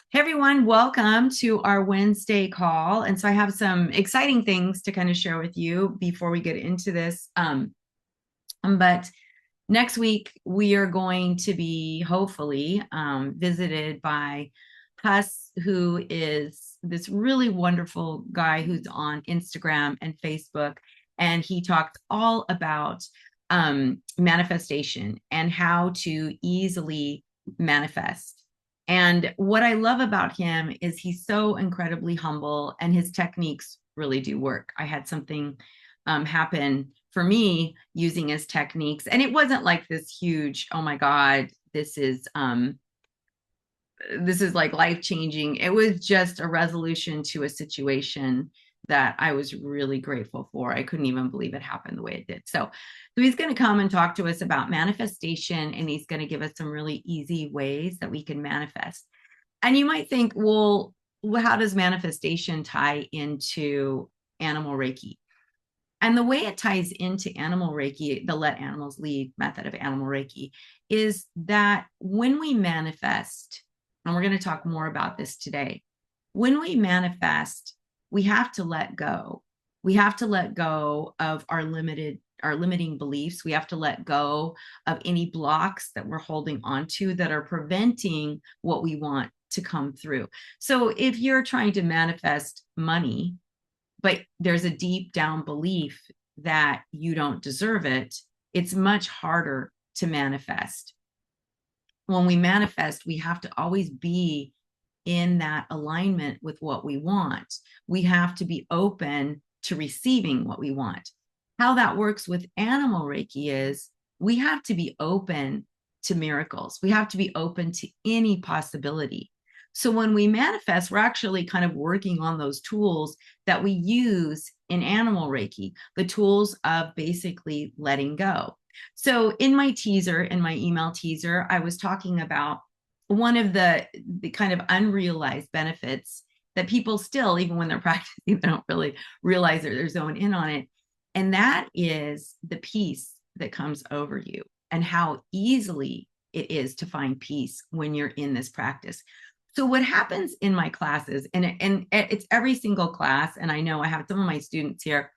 Hey everyone, welcome to our Wednesday call. And so I have some exciting things to kind of share with you before we get into this. But next week we are going to be hopefully visited by Huss, who is this really wonderful guy who's on Instagram and Facebook. And he talks all about manifestation and how to easily manifest. And what I love about him is he's so incredibly humble and his techniques really do work. I had something happen for me using his techniques, and it wasn't like this huge, oh my God, this is like life changing. It was just a resolution to a situation that I was really grateful for. I couldn't even believe it happened the way it did. So he's going to come and talk to us about manifestation, and he's going to give us some really easy ways that we can manifest. And you might think, well, how does manifestation tie into animal Reiki? And the way it ties into animal Reiki, the let animals lead method of animal Reiki, is that when we manifest, and we're going to talk more about this today, when we manifest, we have to let go. We have to let go of our limiting beliefs. We have to let go of any blocks that we're holding onto that are preventing what we want to come through. So if you're trying to manifest money, but there's a deep down belief that you don't deserve it, it's much harder to manifest. When we manifest, we have to always be in that alignment with what we want. We have to be open to receiving what we want. How that works with animal Reiki is we have to be open to miracles. We have to be open to any possibility. So when we manifest, we're actually kind of working on those tools that we use in animal Reiki, the tools of basically letting go. So in my teaser, in my email teaser, I was talking about one of the kind of unrealized benefits that people still, even when they're practicing, they don't really realize they're zoned in on it. And that is the peace that comes over you and how easily it is to find peace when you're in this practice. So what happens in my classes, and it's every single class, and I know I have some of my students here.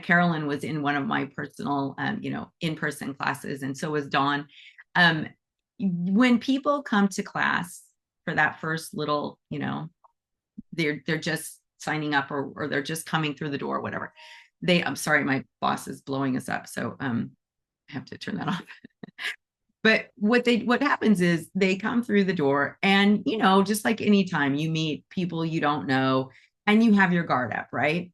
Carolyn was in one of my personal, in-person classes, and so was Dawn. When people come to class for that first little, they're just signing up or they're just coming through the door, whatever. I'm sorry, my boss is blowing us up, so I have to turn that off. But what happens is they come through the door, and just like anytime you meet people you don't know and you have your guard up, right?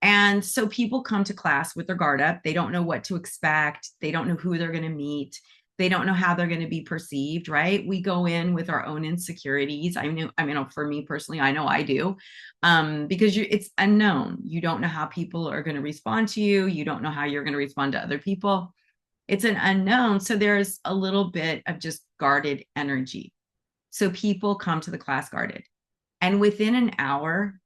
And so people come to class with their guard up. They don't know what to expect. They don't know who they're going to meet. They don't know how they're going to be perceived, right? We go in with our own insecurities. I mean, for me personally, I know I do, because it's unknown. You don't know how people are going to respond to you. You don't know how you're going to respond to other people. It's an unknown. So there's a little bit of just guarded energy. So people come to the class guarded. And within an hour,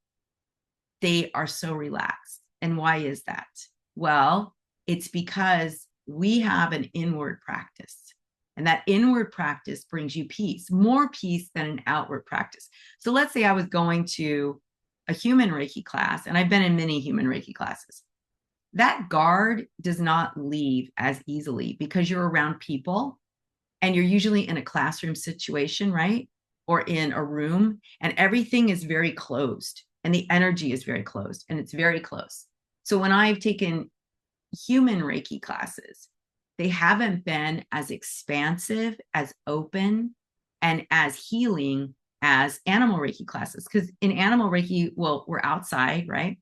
they are so relaxed. And why is that? Well, it's because we have an inward practice. And that inward practice brings you peace, more peace than an outward practice. So let's say I was going to a human Reiki class, and I've been in many human Reiki classes. That guard does not leave as easily because you're around people and you're usually in a classroom situation, right? Or in a room, and everything is very closed and the energy is very closed and it's very close. So when I've taken human Reiki classes, they haven't been as expansive, as open, and as healing as animal Reiki classes. Because in animal Reiki, well, we're outside, right?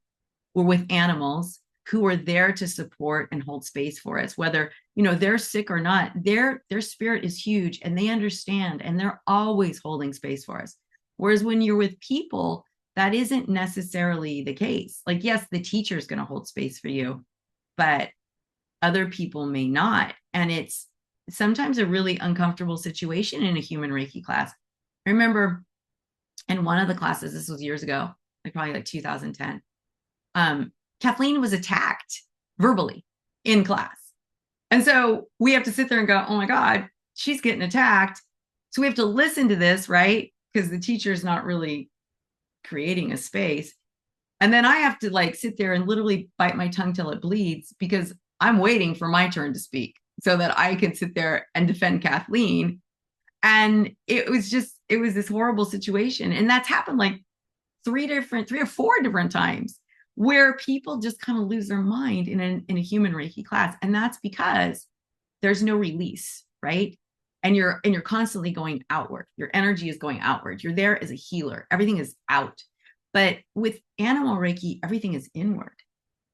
We're with animals who are there to support and hold space for us, whether they're sick or not. Their spirit is huge and they understand, and they're always holding space for us. Whereas when you're with people, that isn't necessarily the case. Like, yes, the teacher is going to hold space for you, but other people may not. And it's sometimes a really uncomfortable situation in a human Reiki class. I remember in one of the classes, this was years ago, like probably like 2010, Kathleen was attacked verbally in class. And so we have to sit there and go, oh my God, she's getting attacked. So we have to listen to this, right? because the teacher is not really creating a space. And then I have to like sit there and literally bite my tongue till it bleeds because I'm waiting for my turn to speak so that I can sit there and defend Kathleen. And it was this horrible situation. And that's happened like three or four different times where people just kind of lose their mind in a human Reiki class. And that's because there's no release, right? And you're constantly going outward. Your energy is going outward. You're there as a healer. Everything is out. But with animal Reiki, everything is inward.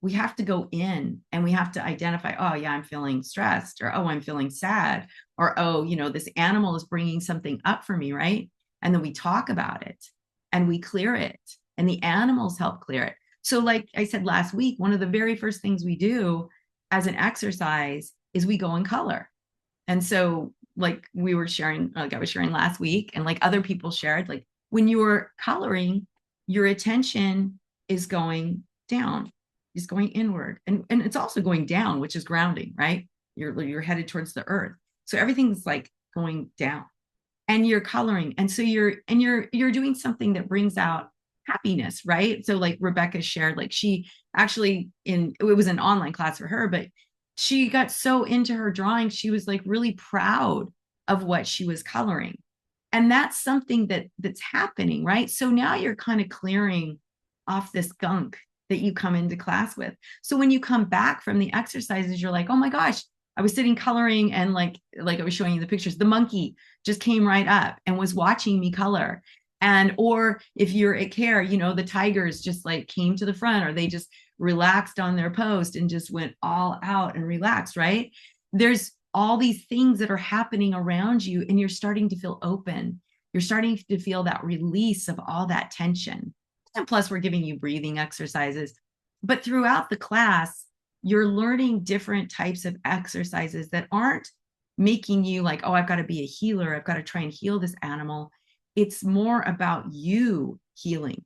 We have to go in and we have to identify, oh, yeah, I'm feeling stressed, or, oh, I'm feeling sad, or, oh, this animal is bringing something up for me, right? And then we talk about it and we clear it, and the animals help clear it. So like I said last week, one of the very first things we do as an exercise is we go in color. And so like we were sharing, like I was sharing last week, and like other people shared, like when you're coloring, your attention is going down, is going inward, and it's also going down, which is grounding, right? You're headed towards the earth, so everything's like going down, and you're coloring, and so you're doing something that brings out happiness, right? So like Rebecca shared, like she actually it was an online class for her, but she got so into her drawing, she was like really proud of what she was coloring. And that's something that's happening, right? So now you're kind of clearing off this gunk that you come into class with. So when you come back from the exercises, you're like, oh my gosh, I was sitting coloring, and like I was showing you the pictures, the monkey just came right up and was watching me color. And or if you're at care, the tigers just like came to the front, or they just relaxed on their post and just went all out and relaxed, right? There's all these things that are happening around you, and you're starting to feel open. You're starting to feel that release of all that tension. And plus, we're giving you breathing exercises. But throughout the class, you're learning different types of exercises that aren't making you like, oh, I've got to be a healer, I've got to try and heal this animal. It's more about you healing.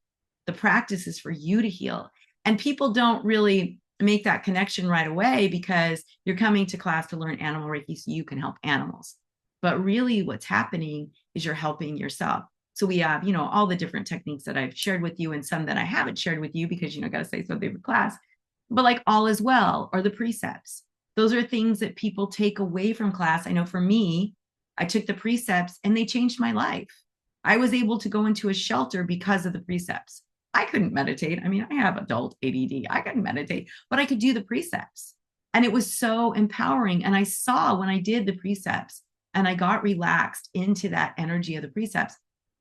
The practice is for you to heal. And people don't really make that connection right away because you're coming to class to learn animal Reiki so you can help animals. But really what's happening is you're helping yourself. So we have, all the different techniques that I've shared with you, and some that I haven't shared with you because, got to say something for class, but like all is well, or the precepts. Those are things that people take away from class. I know for me, I took the precepts and they changed my life. I was able to go into a shelter because of the precepts. I couldn't meditate. I mean, I have adult ADD. I couldn't meditate, but I could do the precepts. And it was so empowering. And I saw when I did the precepts and I got relaxed into that energy of the precepts,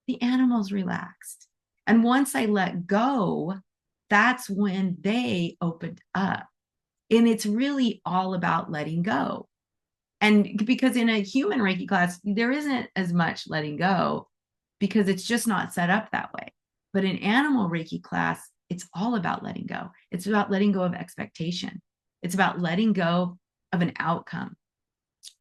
the animals relaxed. And once I let go, that's when they opened up. And it's really all about letting go. And because in a human Reiki class, there isn't as much letting go because it's just not set up that way. But in animal Reiki class, it's all about letting go. It's about letting go of expectation. It's about letting go of an outcome.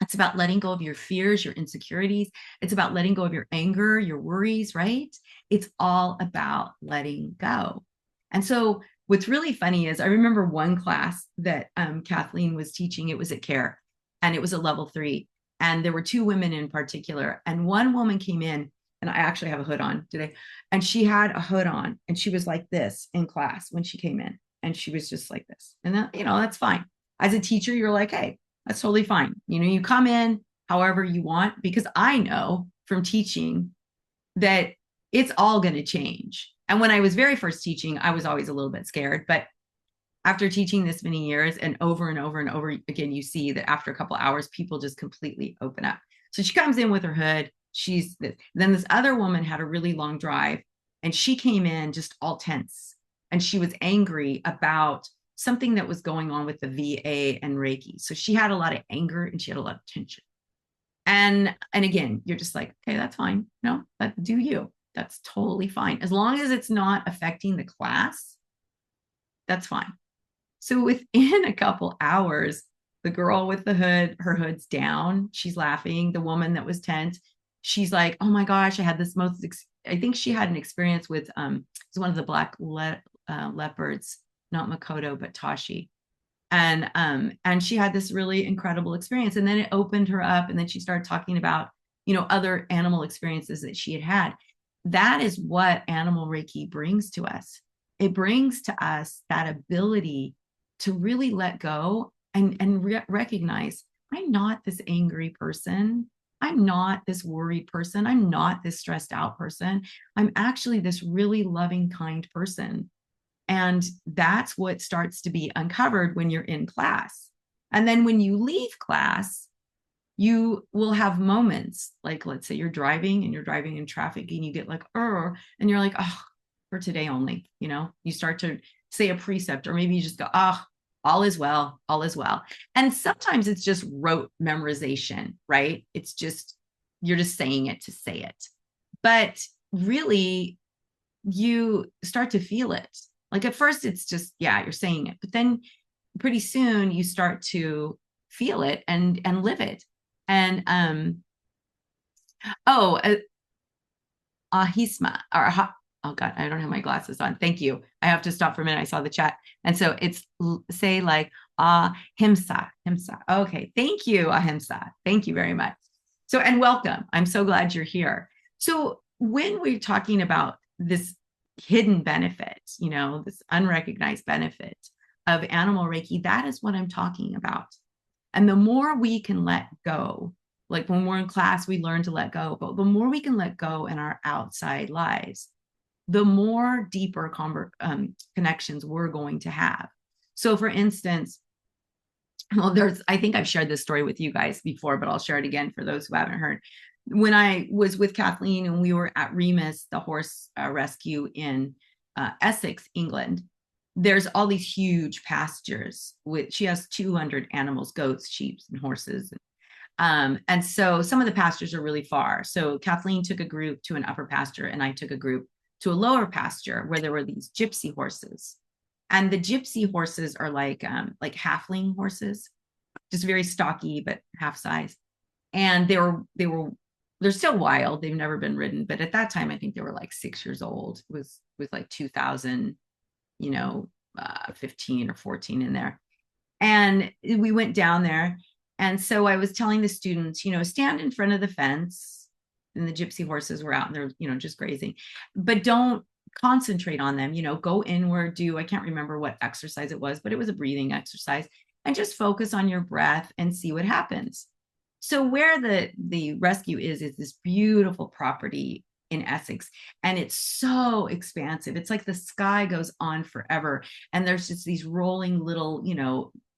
It's about letting go of your fears, your insecurities. It's about letting go of your anger, your worries, right? It's all about letting go. And so what's really funny is I remember one class that Kathleen was teaching. It was at CARE, and it was a level 3. And there were 2 women in particular. And one woman came in, and I actually have a hood on today. And she had a hood on, and she was like this in class when she came in. And she was just like this. And that, that's fine. As a teacher, you're like, hey, that's totally fine. You come in however you want, because I know from teaching that it's all going to change. And when I was very first teaching, I was always a little bit scared. But after teaching this many years and over and over again, you see that after a couple of hours, people just completely open up. So she comes in with her hood. Then this other woman had a really long drive, and she came in just all tense, and she was angry about something that was going on with the VA and Reiki. So she had a lot of anger and she had a lot of tension. And again, you're just like, okay, that's fine. No, do you. That's totally fine. As long as it's not affecting the class, that's fine. So within a couple hours, the girl with the hood, her hood's down. She's laughing. The woman that was tense, she's like, oh my gosh, I had this I think she had an experience with, it's one of the black leopards, not Makoto, but Tashi. And she had this really incredible experience. And then it opened her up. And then she started talking about, other animal experiences that she had had. that is what Animal Reiki brings to us. It brings to us that ability to really let go and recognize, I'm not this angry person. I'm not this worried person. I'm not this stressed out person. I'm actually this really loving, kind person. And that's what starts to be uncovered when you're in class. And then when you leave class, you will have moments like, let's say you're driving and you're driving in traffic and you get like, and you're like, oh, for today only, you start to say a precept, or maybe you just go, oh, all is well, all is well. And sometimes it's just rote memorization, right? It's just, you're just saying it to say it. But really, you start to feel it. Like at first it's just, yeah, you're saying it, but then pretty soon you start to feel it and live it. And oh, ahisma, or oh God, I don't have my glasses on. Thank you. I have to stop for a minute. I saw the chat. And so it's say like ahimsa. Okay. Thank you, ahimsa. Thank you very much. So, and welcome. I'm so glad you're here. So when we're talking about this hidden benefit, this unrecognized benefit of Animal Reiki, that is what I'm talking about. And the more we can let go, like when we're in class, we learn to let go, but the more we can let go in our outside lives, the more deeper connections we're going to have. So for instance, well, I think I've shared this story with you guys before, but I'll share it again for those who haven't heard. When I was with Kathleen and we were at Remus, the horse rescue in Essex, England, there's all these huge pastures she has 200 animals, goats, sheep, and horses. And so some of the pastures are really far. So Kathleen took a group to an upper pasture and I took a group to a lower pasture where there were these gypsy horses. And the gypsy horses are like halfling horses, just very stocky, but half size. And they're still wild. They've never been ridden. But at that time, I think they were like 6 years old. It was like 2000, 15 or 14 in there. And we went down there. And so I was telling the students, stand in front of the fence, and the gypsy horses were out and they're, just grazing, but don't concentrate on them, go inward, I can't remember what exercise it was, but it was a breathing exercise, and just focus on your breath and see what happens. So where the rescue is this beautiful property in Essex, and it's so expansive. It's like the sky goes on forever, and there's just these rolling little,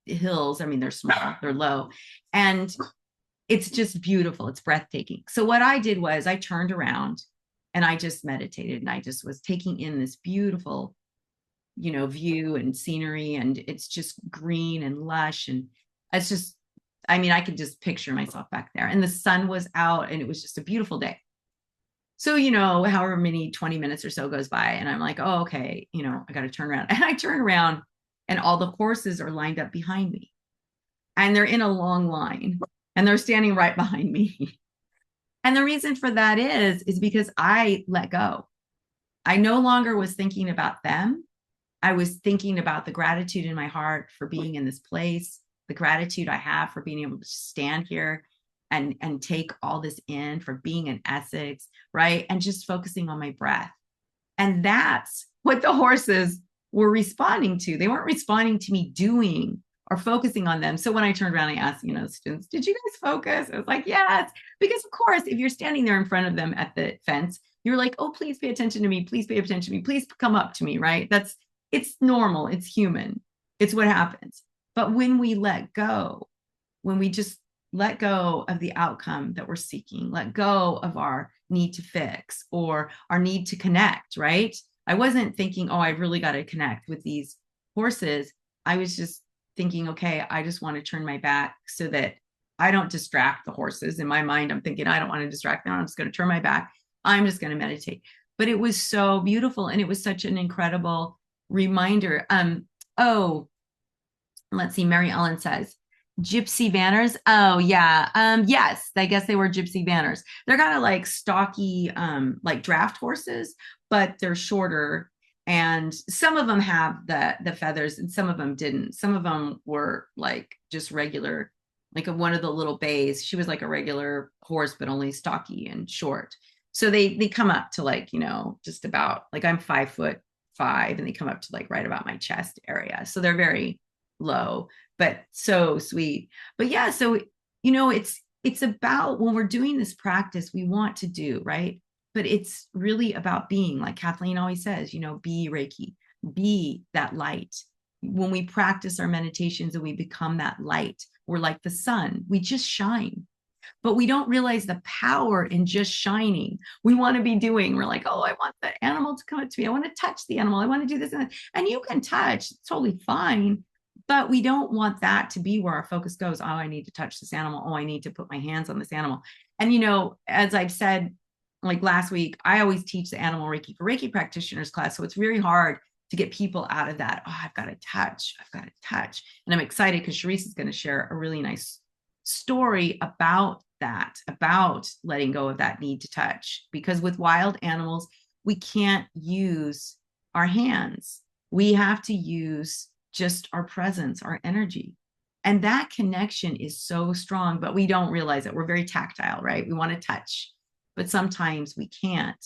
hills. I mean, they're small, they're low, and it's just beautiful. It's breathtaking. So what I did was I turned around and I just meditated, and I just was taking in this beautiful, view and scenery, and it's just green and lush, and it's just, I mean, I could just picture myself back there, and the sun was out, and it was just a beautiful day. So, however many 20 minutes or so goes by, and I'm like, oh, okay, I got to turn around. And I turn around and all the horses are lined up behind me, and they're in a long line, and they're standing right behind me. And the reason for that is because I let go. I no longer was thinking about them. I was thinking about the gratitude in my heart for being in this place, the gratitude I have for being able to stand here and take all this in, for being in Essex, right? And just focusing on my breath. And that's what the horses were responding to. They weren't responding to me doing or focusing on them. So when I turned around, I asked, students, did you guys focus? I was like, yes, because of course, if you're standing there in front of them at the fence, you're like, oh, please pay attention to me. Please pay attention to me. Please come up to me, right? It's normal. It's human. It's what happens. But when we let go, when we just let go of the outcome that we're seeking, let go of our need to fix or our need to connect, right? I wasn't thinking, oh, I really got to connect with these horses. I was just thinking, okay, I just want to turn my back so that I don't distract the horses. In my mind, I'm thinking, I don't want to distract them. I'm just going to turn my back. I'm just going to meditate. But it was so beautiful. And it was such an incredible reminder. Oh, let's see. Mary Ellen says, gypsy vanners. Oh yeah. Yes, I guess they were gypsy vanners. They're kind of like stocky, like draft horses, but they're shorter. And some of them have the feathers and some of them didn't. Some of them were like just regular, like one of the little bays. She was like a regular horse, but only stocky and short. So they come up to like, just about like I'm 5'5" and they come up to like right about my chest area. So they're very low, but so sweet. But yeah, so it's about when we're doing this practice, we want to do, right? But it's really about being, like Kathleen always says, be Reiki, be that light. When we practice our meditations and we become that light, we're like the sun, we just shine. But we don't realize the power in just shining. We want to be doing, we're like, oh, I want the animal to come up to me. I want to touch the animal. I want to do this. And you can touch, it's totally fine. But we don't want that to be where our focus goes. Oh, I need to touch this animal. Oh, I need to put my hands on this animal. And, as I've said, like last week, I always teach the Animal Reiki for Reiki practitioners class. So it's very hard to get people out of that. Oh, I've got to touch. I've got to touch. And I'm excited because Charice is going to share a really nice story about that, about letting go of that need to touch. Because with wild animals, we can't use our hands. We have to use just our presence, our energy. And that connection is so strong, but we don't realize it. We're very tactile, right? We want to touch, but sometimes we can't.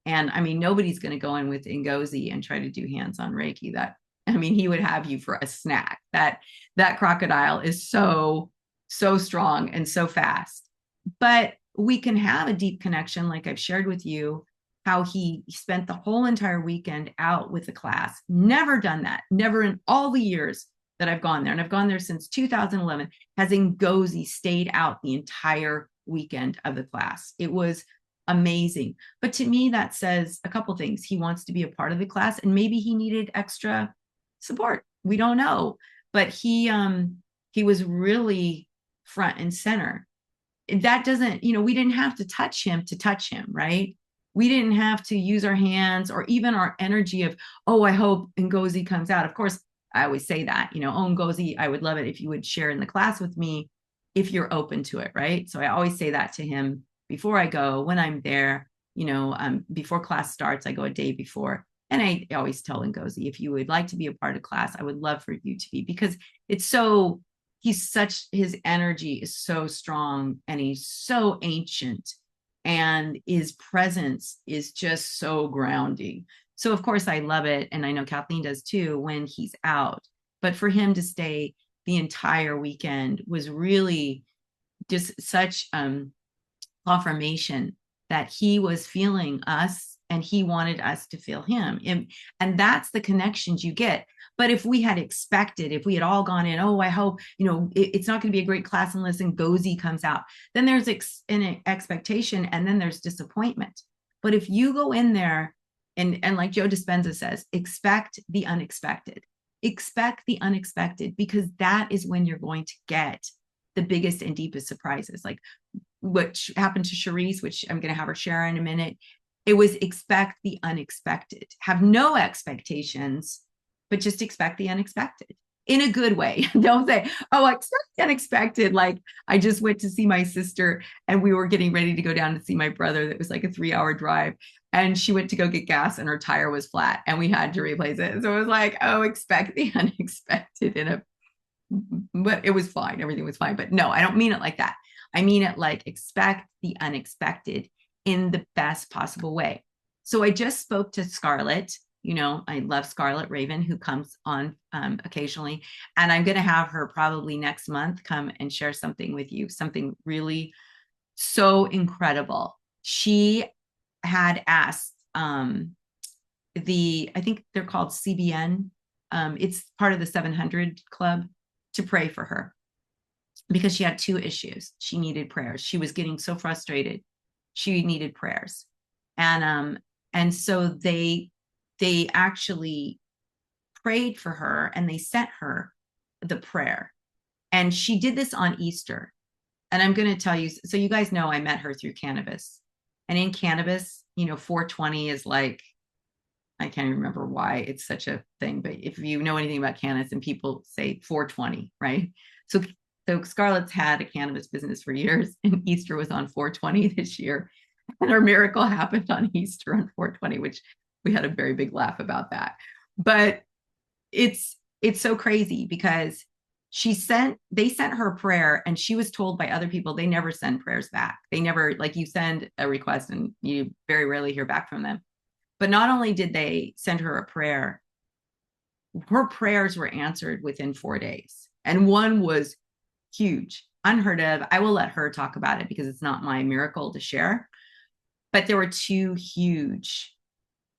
And I mean, nobody's going to go in with Ngozi and try to do hands-on Reiki. He would have you for a snack. That crocodile is so strong and so fast. But we can have a deep connection, like I've shared with you, how he spent the whole entire weekend out with the class. Never done that. Never in all the years that I've gone there. And I've gone there since 2011, has Ngozi stayed out the entire weekend of the class. It was amazing. But to me, that says a couple things. He wants to be a part of the class, and maybe he needed extra support. We don't know. But he was really front and center. That doesn't, we didn't have to touch him, right? We didn't have to use our hands or even our energy of, oh, I hope Ngozi comes out. Of course, I always say that, oh, Ngozi, I would love it if you would share in the class with me if you're open to it, right? So I always say that to him before I go, when I'm there, before class starts, I go a day before. And I always tell Ngozi, if you would like to be a part of class, I would love for you to be, because his energy is so strong and he's so ancient, and his presence is just so grounding. So of course I love it. And I know Kathleen does too when he's out, but for him to stay the entire weekend was really just such confirmation that he was feeling us and he wanted us to feel him. And that's the connections you get. But if we had expected, if we had all gone in, oh, I hope, it's not going to be a great class unless Ngozi comes out, then there's an expectation and then there's disappointment. But if you go in there and like Joe Dispenza says, expect the unexpected. Expect the unexpected, because that is when you're going to get the biggest and deepest surprises. Like what happened to Charice, which I'm going to have her share in a minute. It was expect the unexpected. Have no expectations, but just expect the unexpected in a good way. Don't say, oh, I expect the unexpected. Like I just went to see my sister and we were getting ready to go down to see my brother. That was like a 3-hour drive. And she went to go get gas and her tire was flat and we had to replace it. So it was like, oh, expect the unexpected but it was fine. Everything was fine. But no, I don't mean it like that. I mean it like expect the unexpected in the best possible way. So I just spoke to Scarlet. I love Scarlet Raven, who comes on occasionally. And I'm going to have her probably next month come and share something with you, something really so incredible. She had asked I think they're called CBN. It's part of the 700 Club, to pray for her because she had 2 issues. She needed prayers. She was getting so frustrated. She needed prayers. And so they actually prayed for her and they sent her the prayer. And she did this on Easter. And I'm going to tell you, so you guys know I met her through cannabis. And in cannabis, 420 is like, I can't remember why it's such a thing, but if you know anything about cannabis and people say 420, right? So Scarlett's had a cannabis business for years, and Easter was on 420 this year. And our miracle happened on Easter on 420, which we had a very big laugh about that. But it's so crazy because they sent her a prayer, and she was told by other people they never send prayers back. They never, like, you send a request and you very rarely hear back from them. But not only did they send her a prayer, her prayers were answered within 4 days. And one was huge, unheard of. I will let her talk about it because it's not my miracle to share. But there were two huge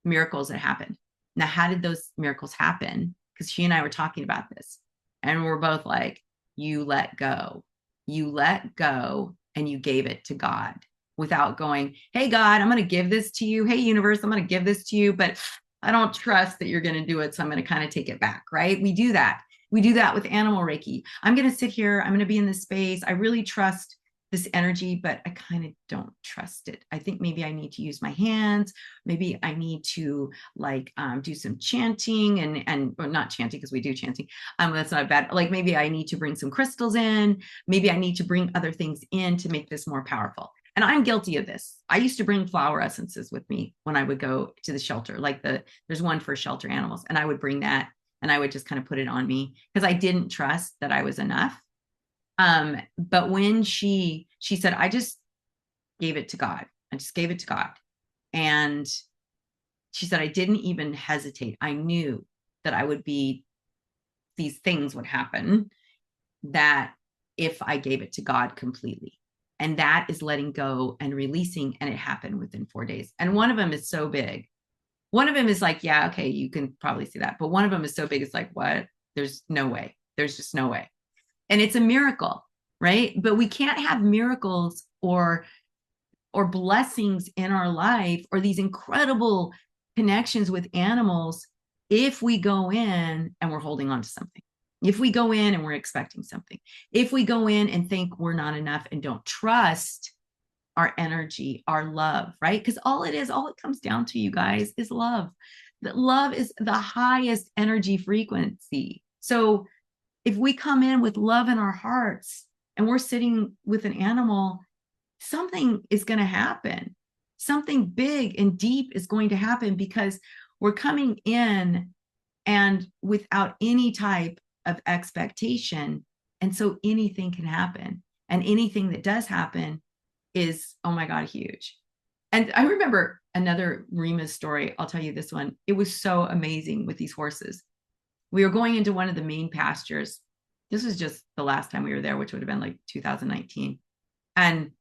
miracles that happened. Now, how did those miracles happen? Because she and I were talking about this, and we're both like, you let go. You let go and you gave it to God without going, hey, God, I'm going to give this to you. Hey, universe, I'm going to give this to you, but I don't trust that you're going to do it. So I'm going to kind of take it back, right? We do that. We do that with Animal Reiki. I'm going to sit here. I'm going to be in this space. I really trust this energy, but I kind of don't trust it. I think maybe I need to use my hands. Maybe I need to like do some chanting and or not chanting because we do chanting. That's not bad. Like maybe I need to bring some crystals in. Maybe I need to bring other things in to make this more powerful. And I'm guilty of this. I used to bring flower essences with me when I would go to the shelter. Like there's one for shelter animals, and I would bring that and I would just kind of put it on me because I didn't trust that I was enough. But when she said, I just gave it to God. I just gave it to God. And she said, I didn't even hesitate. I knew that these things would happen, that if I gave it to God completely. And that is letting go and releasing. And it happened within 4 days. And one of them is so big. One of them is like, yeah, okay, you can probably see that. But one of them is so big, it's like, what? There's no way. There's just no way. And it's a miracle, right? But we can't have miracles or blessings in our life or these incredible connections with animals if we go in and we're holding on to something. If we go in and we're expecting something. If we go in and think we're not enough and don't trust our energy, our love, right? Because all it comes down to, you guys, is love. That love is the highest energy frequency. So if we come in with love in our hearts and we're sitting with an animal, something is going to happen. Something big and deep is going to happen because we're coming in and without any type of expectation. And so anything can happen. And anything that does happen is, oh my God, huge. And I remember another Rima's story. I'll tell you this one. It was so amazing with these horses. We were going into one of the main pastures. This was just the last time we were there, which would have been like 2019. And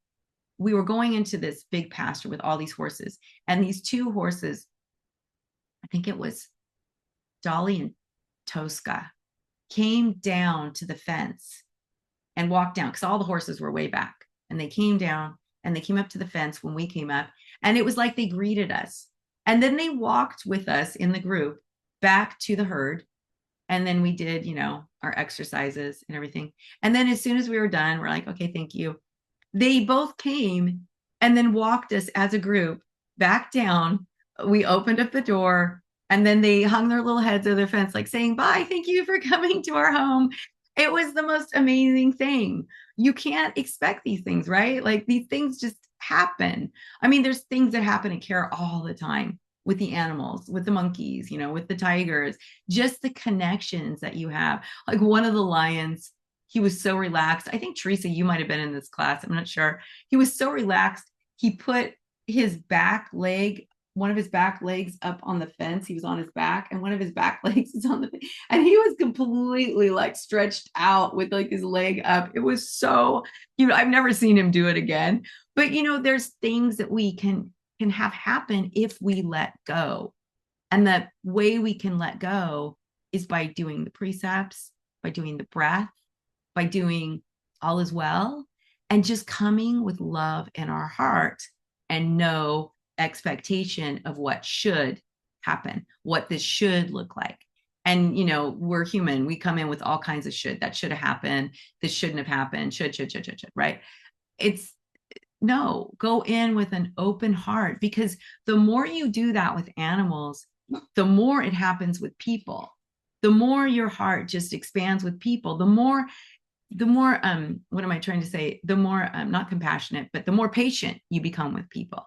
we were going into this big pasture with all these horses. And these two horses, I think it was Dolly and Tosca, came down to the fence and walked down because all the horses were way back. And they came down and they came up to the fence when we came up. And it was like they greeted us. And then they walked with us in the group back to the herd. And then we did, our exercises and everything. And then as soon as we were done, we're like, okay, thank you. They both came and then walked us as a group back down. We opened up the door and then they hung their little heads over their fence, like saying, bye, thank you for coming to our home. It was the most amazing thing. You can't expect these things, right? Like these things just happen. I mean, there's things that happen in care all the time with the animals, with the monkeys, with the tigers, just the connections that you have. Like one of the lions, he was so relaxed. I think, Teresa, you might have been in this class. I'm not sure. He was so relaxed. He put one of his back legs up on the fence. He was on his back and one of his back legs is on the fence. And he was completely like stretched out with like his leg up. It was so, I've never seen him do it again. But, there's things that we can have happen if we let go. And the way we can let go is by doing the precepts, by doing the breath, by doing all is well, and just coming with love in our heart and no expectation of what should happen, what this should look like. And, we're human. We come in with all kinds of should. That should have happened. This shouldn't have happened. Should, right? No, go in with an open heart, because the more you do that with animals, the more it happens with people. The more your heart just expands with people, the more what am I trying to say? The more not compassionate, but the more patient you become with people.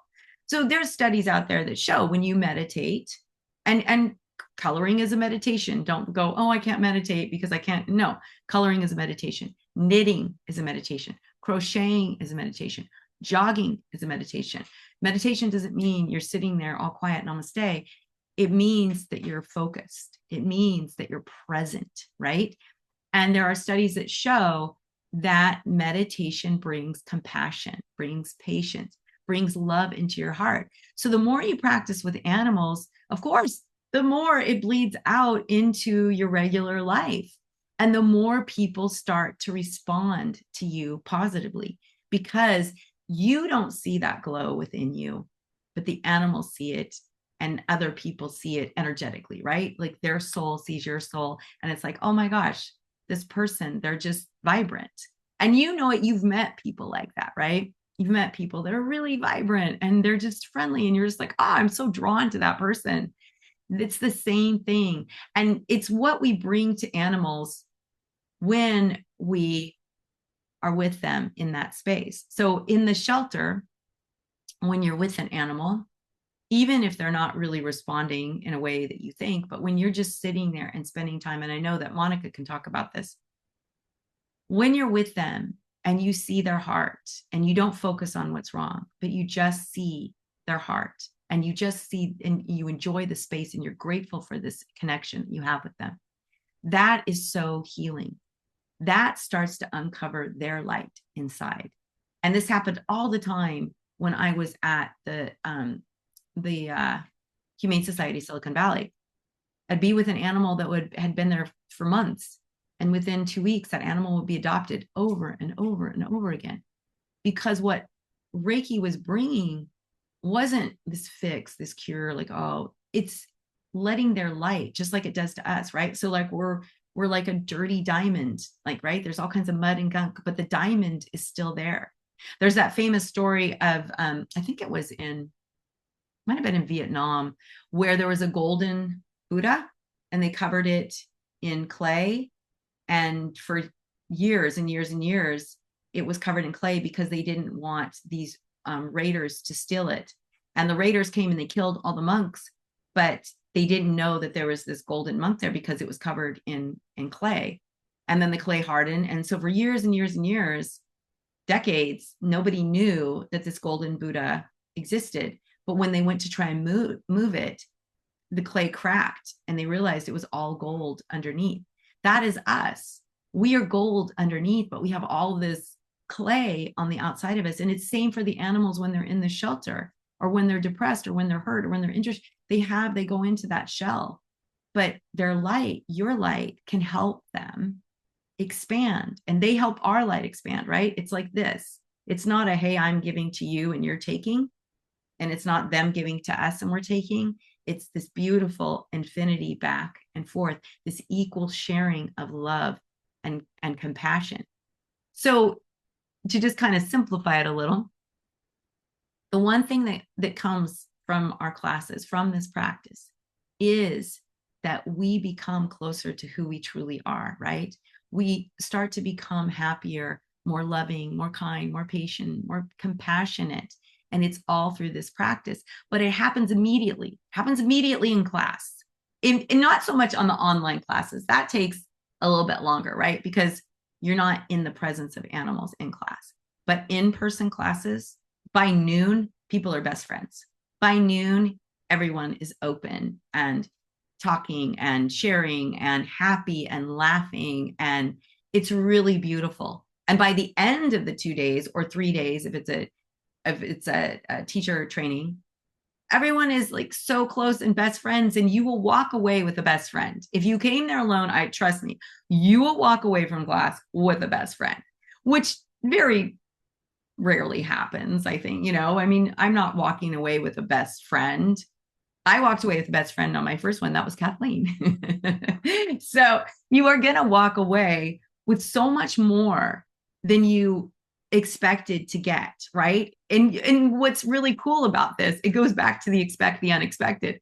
So there's studies out there that show when you meditate and Coloring is a meditation. Don't go, oh, I can't meditate because I can't. No, coloring is a meditation. Knitting is a meditation. Crocheting is a meditation. Jogging is a meditation. Meditation doesn't mean you're sitting there all quiet, namaste. It means that you're focused. It means that you're present, right? And there are studies that show that meditation brings compassion, brings patience, brings love into your heart. So the more you practice with animals, of course, the more it bleeds out into your regular life. And the more people start to respond to you positively, because you don't see that glow within you, but the animals see it and other people see it energetically, right? Like their soul sees your soul. And it's like, oh my gosh, this person, they're just vibrant. And you know it, you've met people like that, right? You've met people that are really vibrant and they're just friendly. And you're just like, oh, I'm so drawn to that person. It's the same thing. And it's what we bring to animals when we are with them in that space. So in the shelter, when you're with an animal, even if they're not really responding in a way that you think, but when you're just sitting there and spending time, and I know that Monica can talk about this, when you're with them and you see their heart and you don't focus on what's wrong, but you just see their heart and you just see and you enjoy the space and you're grateful for this connection you have with them, that is so healing. That starts to uncover their light inside. And this happened all the time when I was at the Humane Society, Silicon Valley. I'd be with an animal that had been there for months. And within 2 weeks, that animal would be adopted over and over and over again. Because what Reiki was bringing wasn't this fix, this cure, like, oh, it's letting their light, just like it does to us, right? So like we're like a dirty diamond, like, right? There's all kinds of mud and gunk, but the diamond is still there. There's that famous story of, I think it was might have been in Vietnam, where there was a golden Buddha and they covered it in clay. And for years and years and years, it was covered in clay because they didn't want these raiders to steal it. And the raiders came and they killed all the monks, but they didn't know that there was this golden monk there because it was covered in clay. And then the clay hardened. And so for years and years and years, decades, nobody knew that this golden Buddha existed. But when they went to try and move it, the clay cracked and they realized it was all gold underneath. That is us. We are gold underneath, but we have all this clay on the outside of us. And it's same for the animals when they're in the shelter or when they're depressed or when they're hurt or when they're injured. They go into that shell, but their light, your light, can help them expand, and they help our light expand, right? It's like this. It's not a, hey, I'm giving to you and you're taking, and it's not them giving to us and we're taking. It's this beautiful infinity back and forth, this equal sharing of love and compassion. So to just kind of simplify it a little, the one thing that comes from our classes, from this practice, is that we become closer to who we truly are, right? We start to become happier, more loving, more kind, more patient, more compassionate. And it's all through this practice, but it happens immediately in class. And not so much on the online classes. That takes a little bit longer, right? Because you're not in the presence of animals in class. But in-person classes, by noon, people are best friends. By noon, everyone is open and talking and sharing and happy and laughing. And it's really beautiful. And by the end of the 2 days or 3 days, if it's a teacher training, everyone is like so close and best friends, and you will walk away with a best friend. If you came there alone, trust me, you will walk away from class with a best friend, which very rarely happens, I think. I mean, I'm not walking away with a best friend. I walked away with a best friend on my first one. That was Kathleen. So you are going to walk away with so much more than you expected to get, right? And what's really cool about this, it goes back to the expect the unexpected.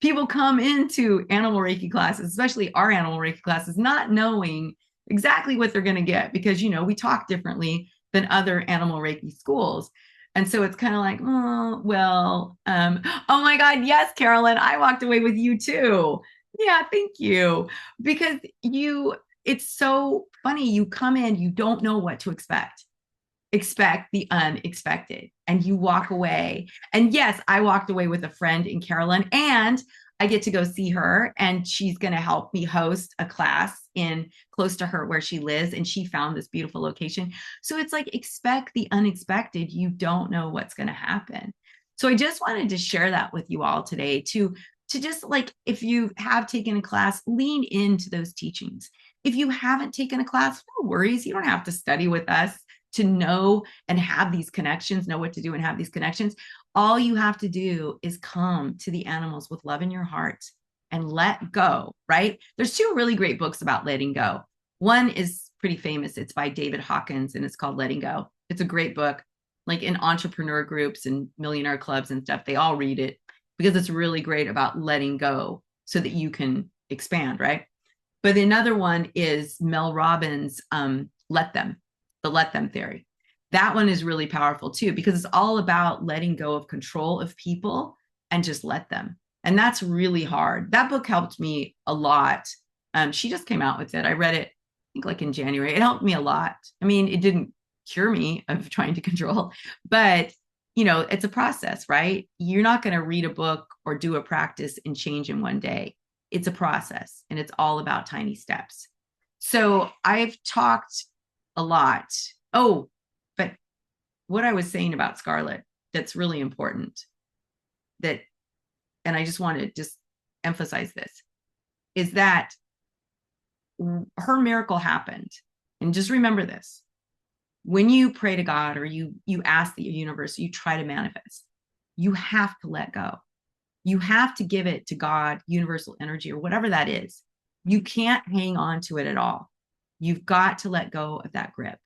People come into animal Reiki classes, especially our animal Reiki classes, not knowing exactly what they're going to get, because we talk differently than other animal Reiki schools. And so it's kind of like, oh, well, oh my God, yes, Carolyn, I walked away with you too. Yeah, thank you. Because it's so funny. You come in, you don't know what to expect the unexpected, and you walk away. And yes, I walked away with a friend in Carolyn, and I get to go see her, and she's going to help me host a class in close to her where she lives, and she found this beautiful location. So it's like, expect the unexpected. You don't know what's going to happen. So I just wanted to share that with you all today, to just, like, if you have taken a class, lean into those teachings. If you haven't taken a class, no worries. You don't have to study with us to know and have these connections, know what to do and have these connections. All you have to do is come to the animals with love in your heart and let go, right? There's two really great books about letting go. One is pretty famous. It's by David Hawkins, and it's called Letting Go. It's a great book. Like, in entrepreneur groups and millionaire clubs and stuff, they all read it because it's really great about letting go so that you can expand, right? But another one is Mel Robbins' Let Them, the Let Them theory. That one is really powerful too, because it's all about letting go of control of people and just let them. And that's really hard. That book helped me a lot. She just came out with it. I read it, I think, like in January. It helped me a lot. I mean, it didn't cure me of trying to control, but it's a process, right? You're not going to read a book or do a practice and change in one day. It's a process, and it's all about tiny steps. So I've talked a lot. Oh, but what I was saying about Scarlet, that's really important, that, and I just want to just emphasize this, is that her miracle happened. And just remember this: when you pray to God, or you ask the universe, you try to manifest, you have to let go. You have to give it to God, universal energy, or whatever that is. You can't hang on to it at all. You've got to let go of that grip,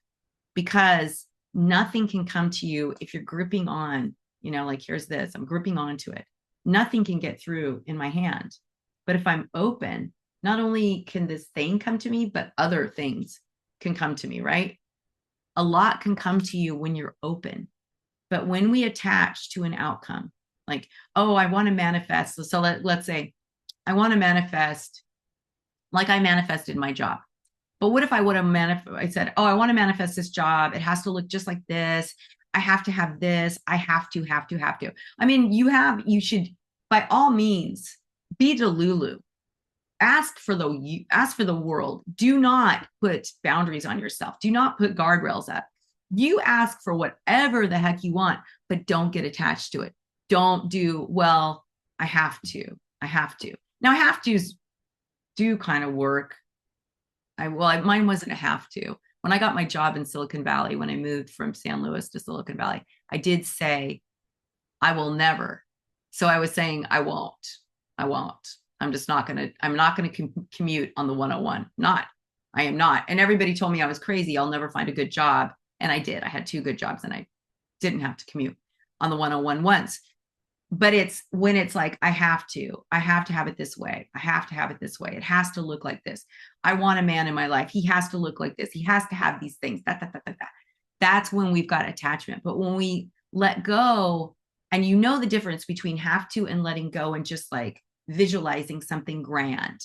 because nothing can come to you if you're gripping on, like, here's this, I'm gripping onto it. Nothing can get through in my hand. But if I'm open, not only can this thing come to me, but other things can come to me, right? A lot can come to you when you're open. But when we attach to an outcome, like, oh, I want to manifest. So let's say I want to manifest, like I manifested my job. But what if I would have I said, oh, I want to manifest this job. It has to look just like this. I have to have this. I have to. I mean, you should, by all means, be Delulu. Ask for the world. Do not put boundaries on yourself. Do not put guardrails up. You ask for whatever the heck you want, but don't get attached to it. Don't do, well, I have to. Now, have to's do kind of work. Mine wasn't a have to. When I got my job in Silicon Valley, when I moved from San Luis to Silicon Valley, I did say, I will never. So I was saying, I won't. I'm not going to commute on the 101. I am not. And everybody told me I was crazy. I'll never find a good job. And I did. I had 2 good jobs, and I didn't have to commute on the 101 once. But it's when it's like, I have to have it this way. I have to have it this way. It has to look like this. I want a man in my life. He has to look like this. He has to have these things. That's when we've got attachment. But when we let go, and the difference between have to and letting go, and just like visualizing something grand.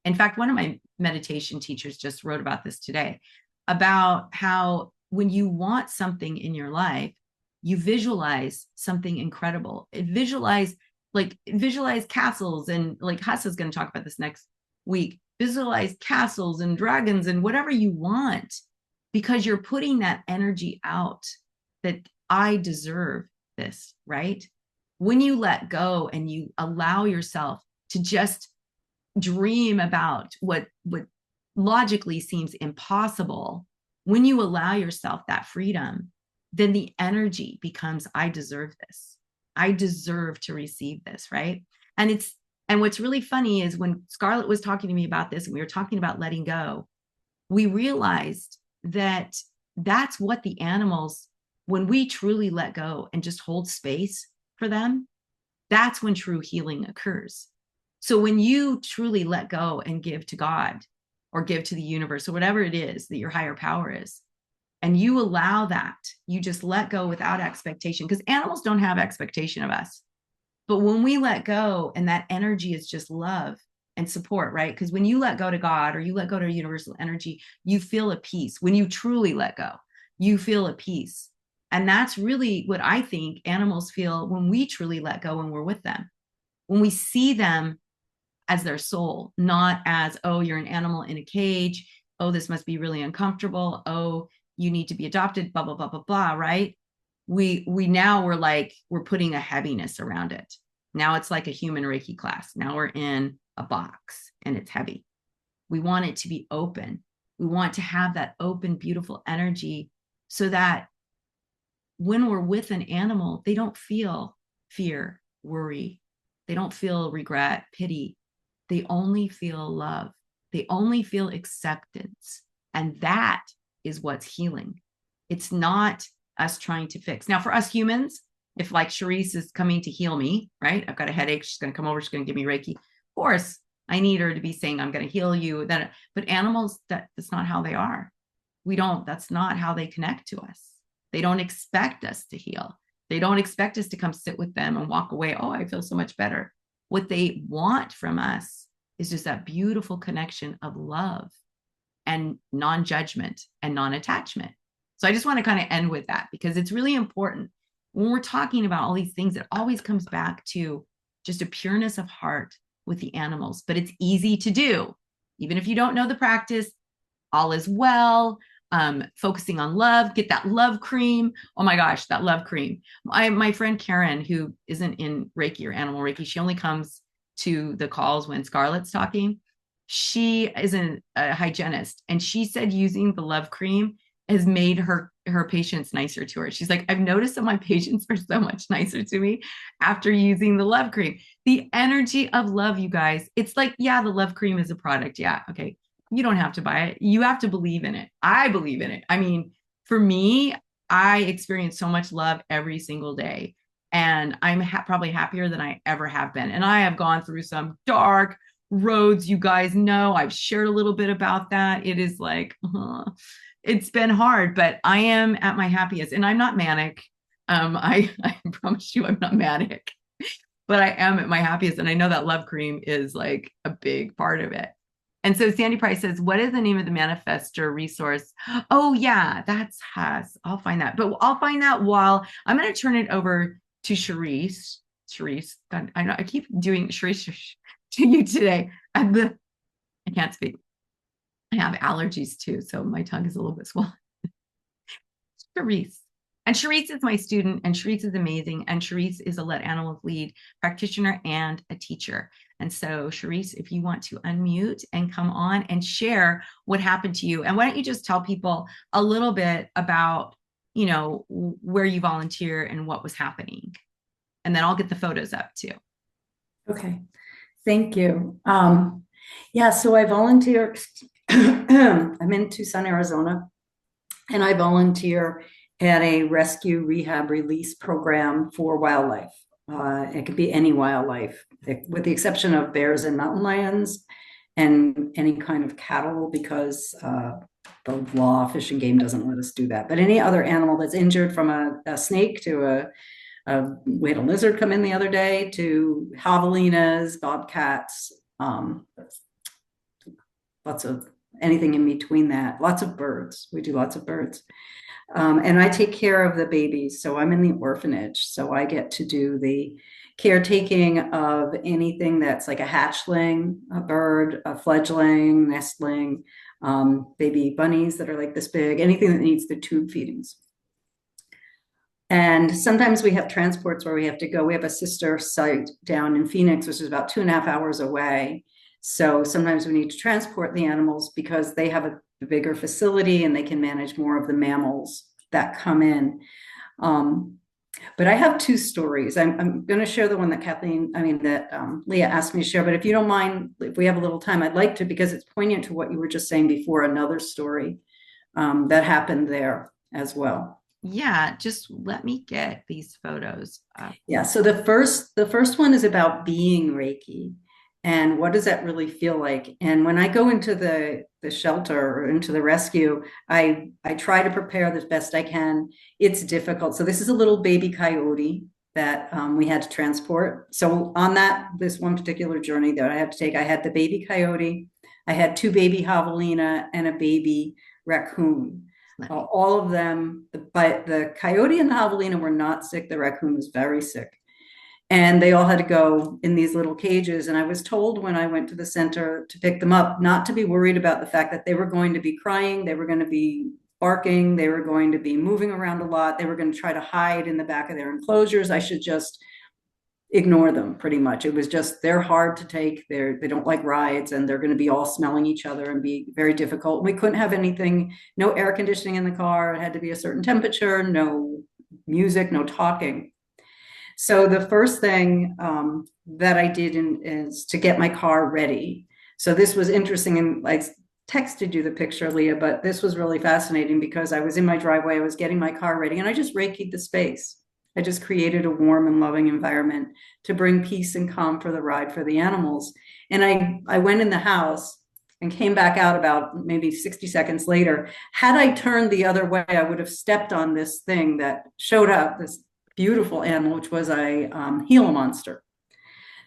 In fact, one of my meditation teachers just wrote about this today, about how when you want something in your life, you visualize something incredible. Visualize castles, and like Huss is going to talk about this next week. Visualize castles and dragons and whatever you want, because you're putting that energy out, that I deserve this, right? When you let go and you allow yourself to just dream about what logically seems impossible, when you allow yourself that freedom, then the energy becomes, I deserve this. I deserve to receive this, right? And what's really funny is, when Scarlet was talking to me about this, and we were talking about letting go, we realized that that's what the animals, when we truly let go and just hold space for them, that's when true healing occurs. So when you truly let go and give to God, or give to the universe, or whatever it is that your higher power is, and you allow that, you just let go without expectation, because animals don't have expectation of us. But when we let go, and that energy is just love, and support, right? Because when you let go to God or you let go to universal energy, you feel a peace. When you truly let go, you feel a peace. And that's really what I think animals feel when we truly let go and we're with them. When we see them as their soul, not as, oh, you're an animal in a cage. Oh, this must be really uncomfortable. Oh, you need to be adopted, blah, blah, blah, blah, blah, right? We're putting a heaviness around it. Now it's like a human Reiki class. Now we're in a box and it's heavy. We want it to be open. We want to have that open, beautiful energy so that when we're with an animal, they don't feel fear, worry. They don't feel regret, pity. They only feel love. They only feel acceptance. And that is what's healing. It's not us trying to fix. Now, for us humans, if like Charice is coming to heal me, right? I've got a headache. She's going to come over. She's going to give me Reiki. Of course, I need her to be saying, I'm going to heal you. But animals, that's not how they are. That's not how they connect to us. They don't expect us to heal. They don't expect us to come sit with them and walk away. Oh, I feel so much better. What they want from us is just that beautiful connection of love and non-judgment and non-attachment. So I just want to kind of end with that because it's really important when we're talking about all these things. It always comes back to just a pureness of heart with the animals, but it's easy to do. Even if you don't know the practice, all is well. Focusing on love, get that love cream. Oh my gosh, that love cream. My friend Karen, who isn't in Reiki or Animal Reiki, she only comes to the calls when Scarlet's talking. She is a hygienist, and she said using the love cream has made her patients nicer to her. She's like, I've noticed that my patients are so much nicer to me after using the love cream. The energy of love, you guys. It's like, yeah, the love cream is a product. Yeah, okay. You don't have to buy it. You have to believe in it. I believe in it. I mean, for me, I experience so much love every single day. And I'm probably happier than I ever have been. And I have gone through some dark roads. You guys know I've shared a little bit about that. It is like, it's been hard, but I am at my happiest. And I'm not manic. I promise you I'm not manic, but I am at my happiest. And I know that love cream is like a big part of it. And so Sandy Price says, what is the name of the manifestor resource? Oh, yeah, that's Has. I'll find that. But I'll find that while I'm going to turn it over to Charice. Charice, God, I know I keep doing Charice to you today. I can't speak. I have allergies too, so my tongue is a little bit swollen. Charice. And Charice is my student, and Charice is amazing. And Charice is a Let Animals Lead practitioner and a teacher. And so, Charice, if you want to unmute and come on and share what happened to you, and why don't you just tell people a little bit about, where you volunteer and what was happening, and then I'll get the photos up too. Okay, thank you. Yeah, so I volunteer. I'm in Tucson, Arizona, and I volunteer at a rescue, rehab, release program for wildlife. It could be any wildlife, with the exception of bears and mountain lions and any kind of cattle, because the law, Fish and Game, doesn't let us do that. But any other animal that's injured, from a snake to we had a lizard come in the other day, to javelinas, bobcats, lots of anything in between that. Lots of birds. We do lots of birds. And I take care of the babies. So I'm in the orphanage. So I get to do the caretaking of anything that's like a hatchling, a bird, a fledgling, nestling, baby bunnies that are like this big, anything that needs the tube feedings. And sometimes we have transports where we have to go. We have a sister site down in Phoenix, which is about 2.5 hours away. So sometimes we need to transport the animals because they have a bigger facility and they can manage more of the mammals that come in. But I have two stories. I'm going to share the one that Leah asked me to share. But if you don't mind, if we have a little time, I'd like to, because it's poignant to what you were just saying before, another story that happened there as well. Yeah, just let me get these photos up. Yeah, so the first one is about being Reiki. And what does that really feel like? And when I go into the shelter or into the rescue, I try to prepare as best I can. It's difficult. So this is a little baby coyote. that we had to transport. So on this one particular journey that I had to take, I had the baby coyote, I had 2 baby javelina, and a baby raccoon. All of them, but the coyote and the javelina were not sick. The raccoon was very sick. And they all had to go in these little cages. And I was told when I went to the center to pick them up, not to be worried about the fact that they were going to be crying, they were going to be barking, they were going to be moving around a lot, they were going to try to hide in the back of their enclosures. I should just ignore them pretty much. It was just, they're hard to take. They don't like rides, and they're going to be all smelling each other and be very difficult. We couldn't have anything, no air conditioning in the car. It had to be a certain temperature, no music, no talking. So the first thing that I did is to get my car ready. So this was interesting, and I texted you the picture, Leah, but this was really fascinating because I was in my driveway, I was getting my car ready, and I just Reiki'd the space. I just created a warm and loving environment to bring peace and calm for the ride for the animals. And I went in the house and came back out about maybe 60 seconds later. Had I turned the other way, I would have stepped on this thing that showed up, this beautiful animal, which was a Gila monster.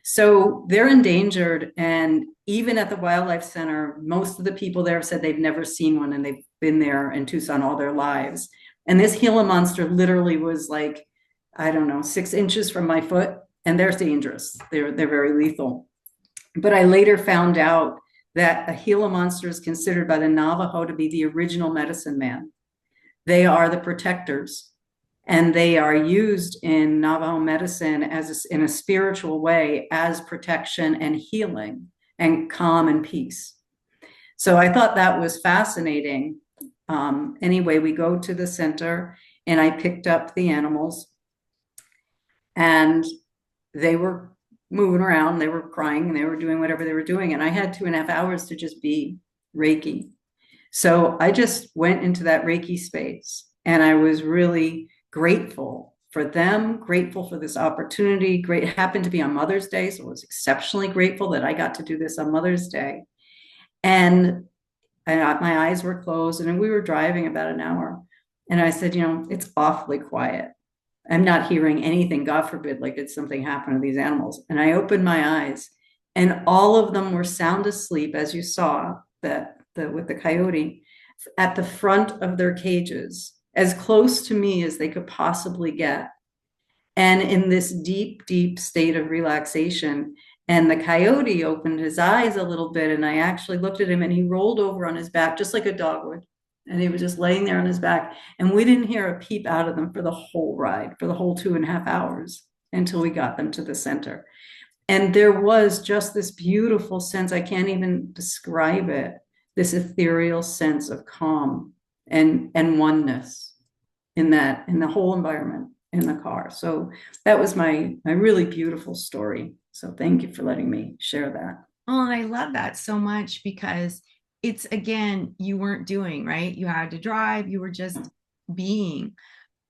So they're endangered. And even at the Wildlife Center, most of the people there said they've never seen one, and they've been there in Tucson all their lives. And this Gila monster literally was like, I don't know, 6 inches from my foot, and they're dangerous. They're very lethal. But I later found out that a Gila monster is considered by the Navajo to be the original medicine man. They are the protectors, and they are used in Navajo medicine in a spiritual way as protection and healing and calm and peace. So I thought that was fascinating. Anyway, we go to the center, and I picked up the animals, and they were moving around, they were crying, and they were doing whatever they were doing. And I had 2.5 hours to just be Reiki. So I just went into that Reiki space, and I was really grateful for them, grateful for this opportunity. It happened to be on Mother's Day, so I was exceptionally grateful that I got to do this on Mother's Day. And my eyes were closed, and we were driving about an hour. And I said, it's awfully quiet. I'm not hearing anything, God forbid, like did something happen to these animals. And I opened my eyes, and all of them were sound asleep, as you saw with the coyote, at the front of their cages, as close to me as they could possibly get. And in this deep, deep state of relaxation. And the coyote opened his eyes a little bit, and I actually looked at him, and he rolled over on his back just like a dog would. And he was just laying there on his back. And we didn't hear a peep out of them for the whole ride, for the whole 2.5 hours, until we got them to the center. And there was just this beautiful sense, I can't even describe it, this ethereal sense of calm and oneness in the whole environment in the car. So that was my really beautiful story. So thank you for letting me share that. Oh, and I love that so much, because it's, again, you weren't doing, right? You had to drive, you were just being.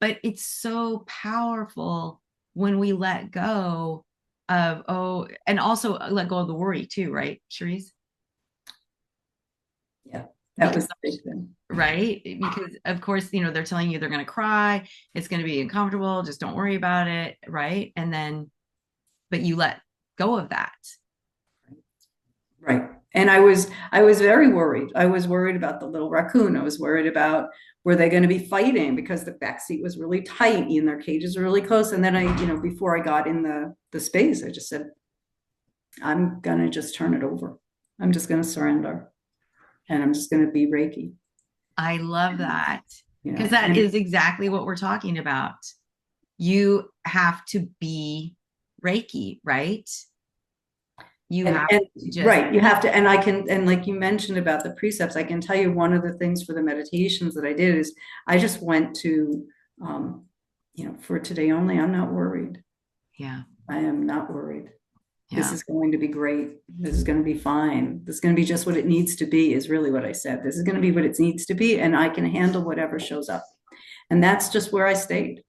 But it's so powerful when we let go of, and also let go of the worry too, right, Charice? Yeah, that was the big thing. Right? Because of course, they're telling you they're going to cry, it's going to be uncomfortable, just don't worry about it, right? And then, but you let go of that. Right. And I was very worried. I was worried about the little raccoon. I was worried about, were they going to be fighting, because the back seat was really tight and their cages were really close. And then before I got in the space, I just said, I'm going to just turn it over. I'm just going to surrender, and I'm just going to be Reiki. I love that, because that is exactly what we're talking about. You have to be Reiki, right? You have to just, right. You have to, and like you mentioned about the precepts, I can tell you one of the things for the meditations that I did is I just went to, for today only, I'm not worried. Yeah. I am not worried. Yeah. This is going to be great. This is going to be fine. This is going to be just what it needs to be, is really what I said. This is going to be what it needs to be, and I can handle whatever shows up. And that's just where I stayed.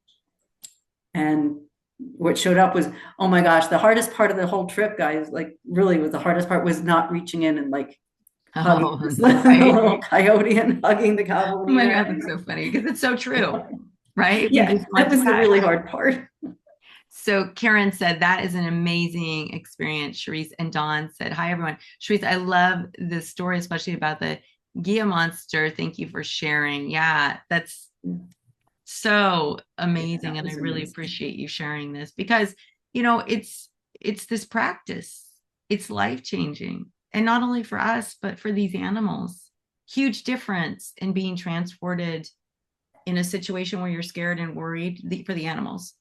And what showed up was, oh my gosh, the hardest part of the whole trip, guys, like really was the hardest part, was not reaching in and like hugging this little coyote and hugging the javelina. Oh my God, that's so funny, because it's so true, right? Yeah, that was the really hard part. So Karen said that is an amazing experience, Charice. And Dawn said, hi, everyone. Charice, I love the story, especially about the Gia monster. Thank you for sharing. Yeah, that's so Yeah, amazing. that And I was really amazing. appreciate you sharing this because, you know, it's this practice. It's life-changing. And not only for us, but for these animals. Huge difference in being transported in a situation where you're scared and worried for the animals,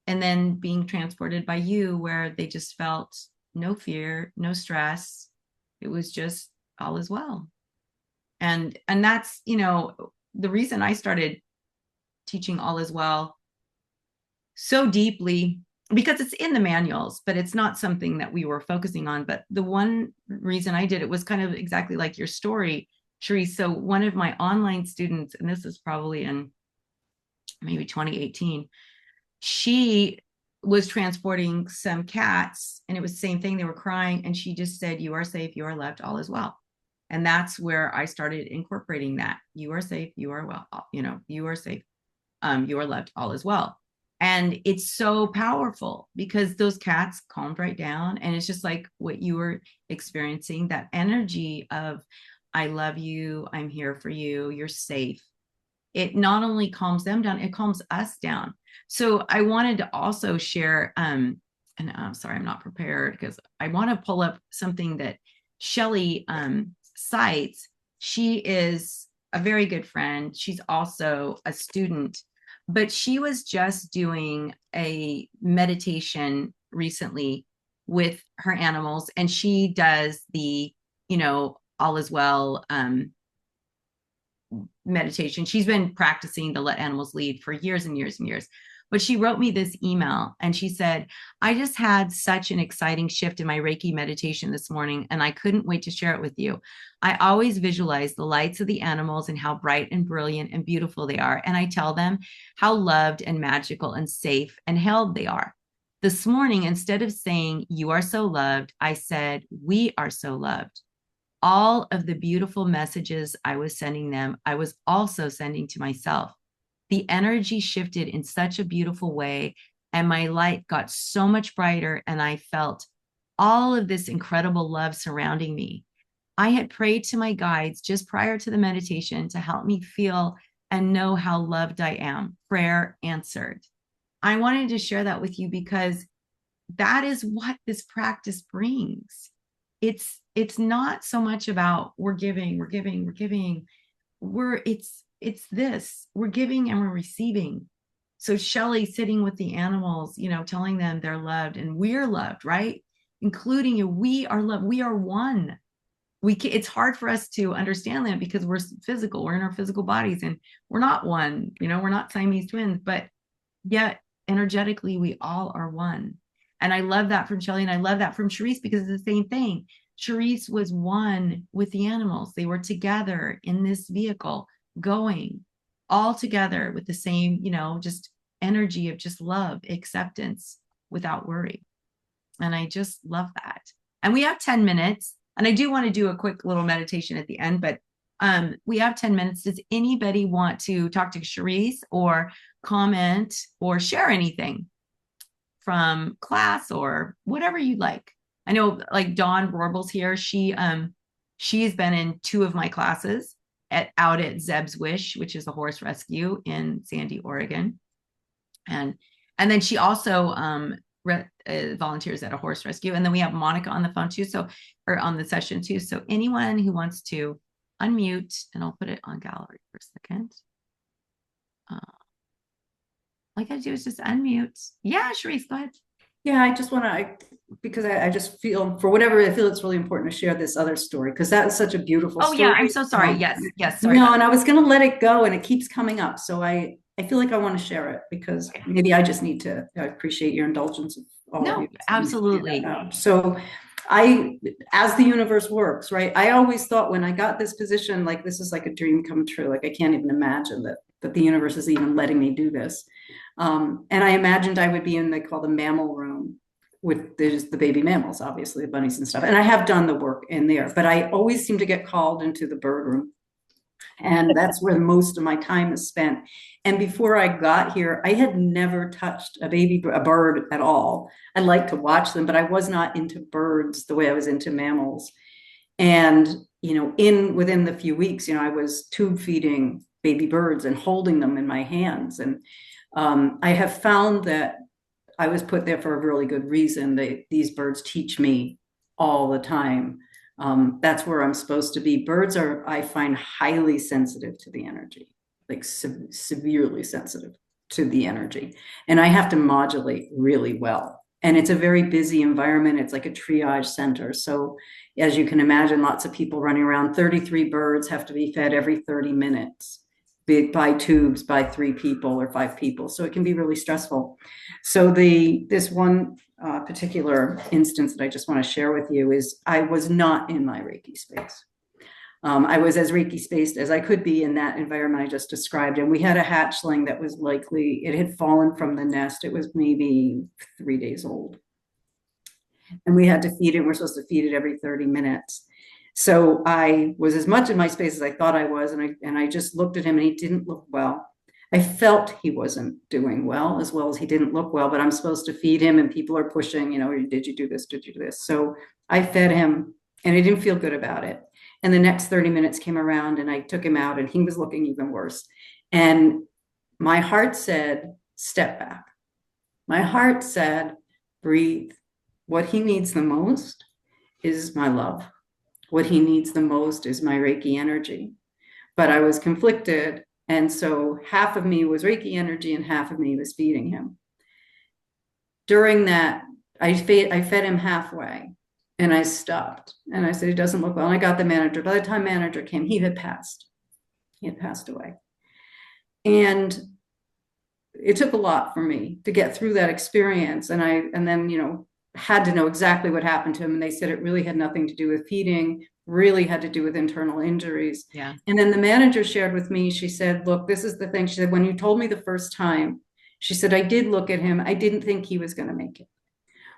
and then being transported by you where they just felt no fear, no stress. It was just all is well. And that's, you know, the reason I started teaching all is well so deeply, because it's in the manuals, but it's not something that we were focusing on. But the one reason I did it was kind of exactly like your story, Charice. So one of my online students, and this is probably in maybe 2018, she was transporting some cats, and it was the same thing. They were crying, and she just said, you are safe, you are loved, all is well. And that's where I started incorporating that. You are safe, you are well, you know, you are safe, you are loved, all is well. And it's so powerful because those cats calmed right down. And it's just like what you were experiencing, that energy of, I love you, I'm here for you, you're safe. It not only calms them down, it calms us down. So I wanted to also share, and I'm sorry, I'm not prepared because I want to pull up something that Shelly cites. She is a very good friend. She's also a student, but she was just doing a meditation recently with her animals, and she does the, you know, all is well meditation. She's been practicing to let animals lead for years and years and years. But she wrote me this email and she said, I just had such an exciting shift in my Reiki meditation this morning, and I couldn't wait to share it with you. I always visualize the lights of the animals and how bright and brilliant and beautiful they are. And I tell them how loved and magical and safe and held they are. This morning, instead of saying, you are so loved, I said, we are so loved. All of the beautiful messages I was sending them, I was also sending to myself. The energy shifted in such a beautiful way, and my light got so much brighter, and I felt all of this incredible love surrounding me. I had prayed to my guides just prior to the meditation to help me feel and know how loved I am. Prayer answered. I wanted to share that with you because that is what this practice brings. It's not so much about we're giving, we're giving, we're giving. It's this. We're giving and we're receiving. So Shelly sitting with the animals, you know, telling them they're loved and we're loved, right? Including you. We are loved. We are one. It's hard for us to understand that because we're physical, we're in our physical bodies, and we're not one, you know, we're not Siamese twins, but yet energetically we all are one. And I love that from Shelly, and I love that from Charice because it's the same thing. Charice was one with the animals. They were together in this vehicle, going all together with the same, you know, just energy of just love, acceptance without worry. And I just love that. And we have 10 minutes. And I do want to do a quick little meditation at the end, but we have 10 minutes. Does anybody want to talk to Charice or comment or share anything from class or whatever you'd like? I know like Dawn Rorbel's here. She's been in two of my classes out at Zeb's Wish, which is a horse rescue in Sandy, Oregon. And then she also volunteers at a horse rescue. And then we have Monica on the phone too, so, or on the session too. So anyone who wants to unmute, and I'll put it on gallery for a second. All I gotta do is just unmute. Yeah, Charice, go ahead. Yeah, I just want to, because I just feel, for whatever, I feel it's really important to share this other story because that is such a beautiful Oh story. yeah, I'm so sorry. Yes, sorry No, about and that. I was going to let it go and it keeps coming up. So I feel like I want to share it because Okay. maybe I just need to, I appreciate your indulgence of all of No, you. absolutely. So as the universe works, right? I always thought when I got this position, like this is like a dream come true. Like I can't even imagine that the universe is even letting me do this. And I imagined I would be in, they call the mammal room with the baby mammals, obviously the bunnies and stuff. And I have done the work in there, but I always seem to get called into the bird room. And that's where most of my time is spent. And before I got here, I had never touched a bird at all. I like to watch them, but I was not into birds the way I was into mammals. And, within the few weeks, I was tube feeding baby birds and holding them in my hands. And I have found that I was put there for a really good reason. These birds teach me all the time. That's where I'm supposed to be. Birds are, I find, highly sensitive to the energy, like severely sensitive to the energy. And I have to modulate really well. And it's a very busy environment. It's like a triage center. So, as you can imagine, lots of people running around. 33 birds have to be fed every 30 minutes by tubes by 3 people or 5 people. So it can be really stressful. So this one particular instance that I just want to share with you is I was not in my Reiki space. I was as Reiki spaced as I could be in that environment I just described. And we had a hatchling that was it had fallen from the nest. It was maybe 3 days old. And we had to feed it. We're supposed to feed it every 30 minutes. So I was as much in my space as I thought I was. And I just looked at him and he didn't look well. I felt he wasn't doing well as he didn't look well, but I'm supposed to feed him and people are pushing, did you do this? Did you do this? So I fed him and I didn't feel good about it. And the next 30 minutes came around and I took him out and he was looking even worse. And my heart said, step back. My heart said, breathe. What he needs the most is my love. What he needs the most is my Reiki energy. But I was conflicted. And so half of me was Reiki energy and half of me was feeding him. During that, I fed him halfway and I stopped and I said, he doesn't look well. And I got the manager. By the time manager came, he had passed. He had passed away. And it took a lot for me to get through that experience. And then, had to know exactly what happened to him. And they said it really had nothing to do with feeding, really had to do with internal injuries. Yeah. And then the manager shared with me, she said, look, this is the thing. She said, when you told me the first time, she said, I did look at him. I didn't think he was going to make it.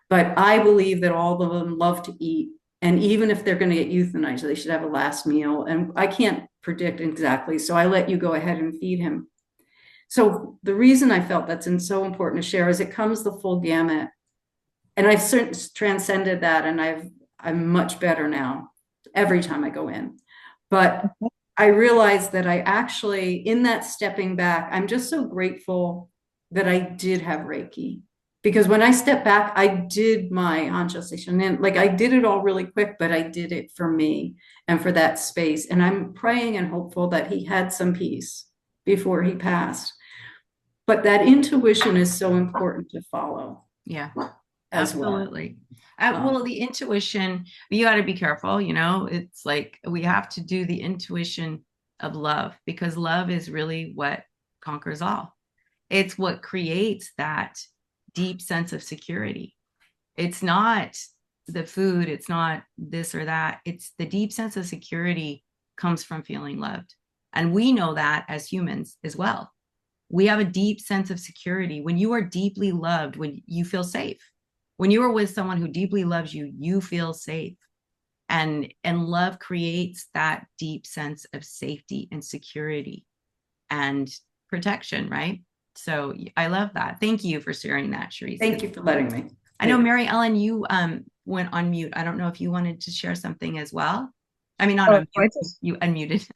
But I believe that all of them love to eat. And even if they're going to get euthanized, they should have a last meal. And I can't predict exactly. So I let you go ahead and feed him. So the reason I felt that's so important to share is it comes the full gamut. And I've certainly transcended that, and I'm much better now every time I go in. But I realized that I actually, in that stepping back, I'm just so grateful that I did have Reiki. Because when I stepped back, I did my Ancha station. And I did it all really quick, but I did it for me and for that space. And I'm praying and hopeful that he had some peace before he passed. But that intuition is so important to follow. Yeah. Absolutely. Well, the intuition, you got to be careful, it's like we have to do the intuition of love because love is really what conquers all. It's what creates that deep sense of security. It's not the food, it's not this or that. It's the deep sense of security comes from feeling loved. And we know that as humans as well. We have a deep sense of security. When you are deeply loved, when you feel safe, when you are with someone who deeply loves you, you feel safe. And love creates that deep sense of safety and security and protection, right? So I love that. Thank you for sharing that, Charice. Thank you for letting me. I know, Mary Ellen, you went on mute. I don't know if you wanted to share something as well. I mean, not on mute. You unmuted.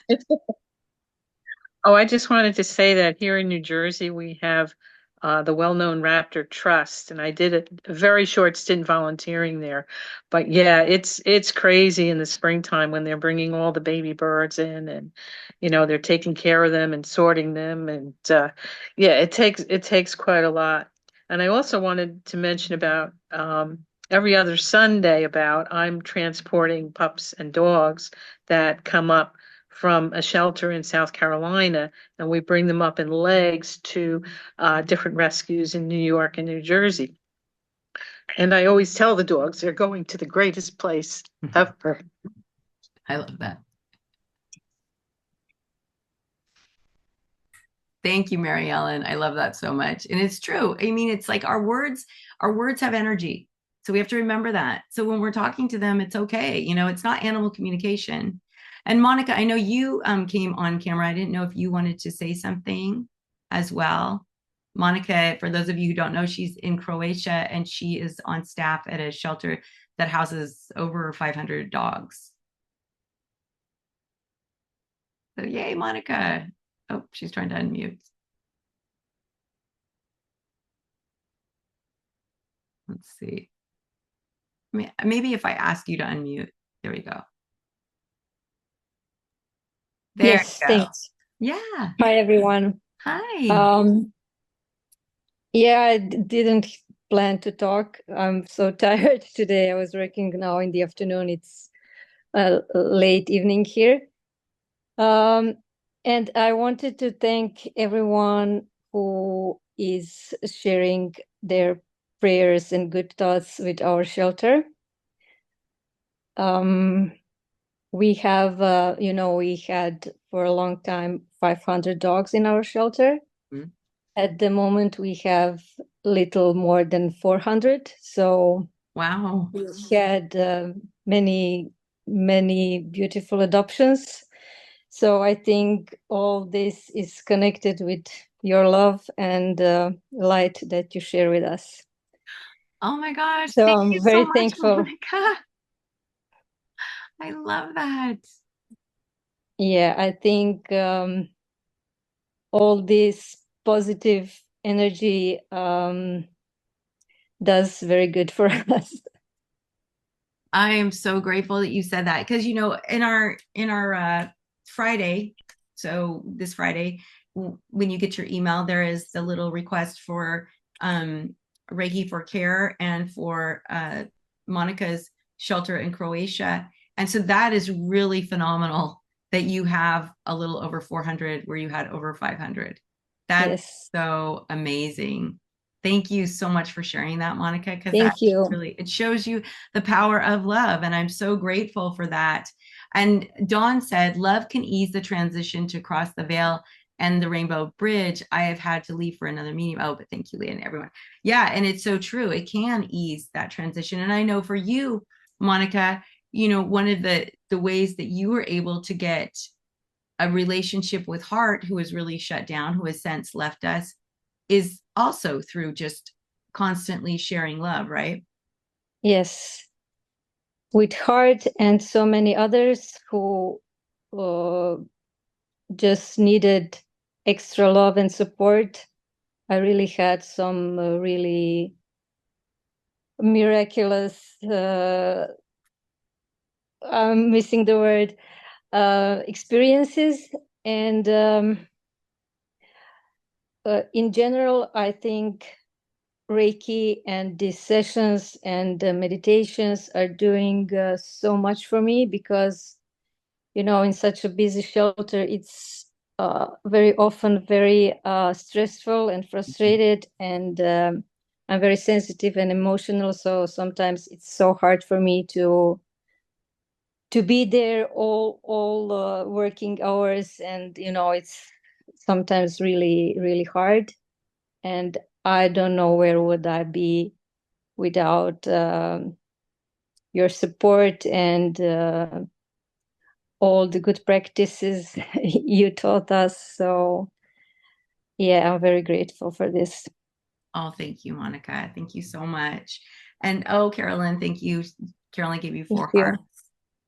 Oh, I just wanted to say that here in New Jersey, we have the well-known Raptor Trust, and I did a very short stint volunteering there. But yeah, it's crazy in the springtime when they're bringing all the baby birds in, and they're taking care of them and sorting them, and yeah, it takes quite a lot. And I also wanted to mention about every other Sunday about I'm transporting pups and dogs that come up from a shelter in South Carolina, and we bring them up in legs to different rescues in New York and New Jersey. And I always tell the dogs they're going to the greatest place ever. I love that. Thank you, Mary Ellen. I love that so much. And it's true. I mean, it's like our words have energy. So we have to remember that. So when we're talking to them, it's okay. It's not animal communication. And Monica, I know you came on camera. I didn't know if you wanted to say something as well. Monica, for those of you who don't know, she's in Croatia and she is on staff at a shelter that houses over 500 dogs. So yay, Monica. Oh, she's trying to unmute. Let's see. Maybe if I ask you to unmute, there we go. There Yes, you go. thanks. Yeah. Hi, everyone. Hi. Yeah, I didn't plan to talk. I'm so tired today. I was working now in the afternoon. It's late evening here. And I wanted to thank everyone who is sharing their prayers and good thoughts with our shelter. We have, we had for a long time 500 dogs in our shelter. Mhm. At the moment, we have little more than 400. So Wow. we had many, many beautiful adoptions. So I think all this is connected with your love and light that you share with us. Oh my gosh. So Thank I'm you so very much, thankful. Monica. I love that. Yeah, I think all this positive energy does very good for us. I am so grateful that you said that because in our Friday, so this Friday, when you get your email, there is the little request for Reiki for Care and for Monica's shelter in Croatia. And so that is really phenomenal that you have a little over 400 where you had over 500. That's Yes. so amazing. Thank you so much for sharing that, Monica, because that Thank you. really, it shows you the power of love. And I'm so grateful for that. And Dawn said, love can ease the transition to cross the veil and the rainbow bridge. I have had to leave for another meeting. Oh, but thank you, Leah, and everyone. Yeah, and it's so true. It can ease that transition. And I know for you, Monica, one of the ways that you were able to get a relationship with Heart, who is really shut down, who has since left us, is also through just constantly sharing love, right? Yes. With Heart and so many others who uh, just needed extra love and support. I really had some really miraculous, I'm missing the word, experiences. And in general, I think Reiki and these sessions and meditations are doing so much for me because, in such a busy shelter, it's very often very stressful and frustrated, and I'm very sensitive and emotional. So sometimes it's so hard for me to be there all working hours, and it's sometimes really, really hard. And I don't know where would I be without your support and all the good practices you taught us. So yeah, I'm very grateful for this. Oh, thank you, Monica. Thank you so much. And oh, Carolyn, thank you. Carolyn gave you 4 Thank you. hearts.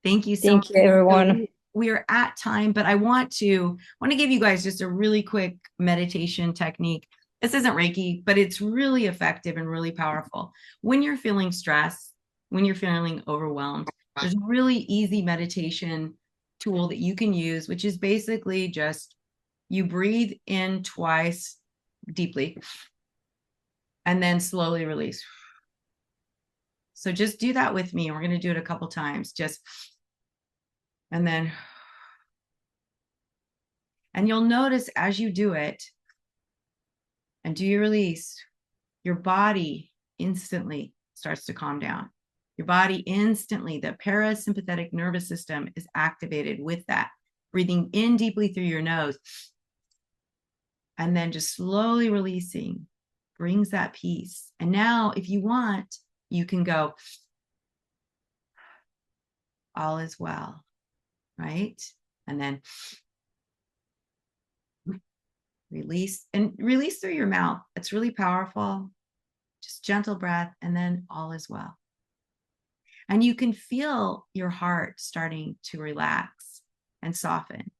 Thank you so Thank much. you, everyone. So we are at time, but I want to give you guys just a really quick meditation technique. This isn't Reiki, but it's really effective and really powerful. When you're feeling stressed, when you're feeling overwhelmed, there's a really easy meditation tool that you can use, which is basically just you breathe in twice deeply and then slowly release. So just do that with me. We're going to do it a couple times. And then, and you'll notice as you do it and do your release, your body instantly starts to calm down. Your body instantly, the parasympathetic nervous system is activated with that. Breathing in deeply through your nose and then just slowly releasing brings that peace. And now, if you want, you can go, all is well. right? And then release, and release through your mouth. It's really powerful. Just gentle breath, and then all is well. And you can feel your heart starting to relax and soften,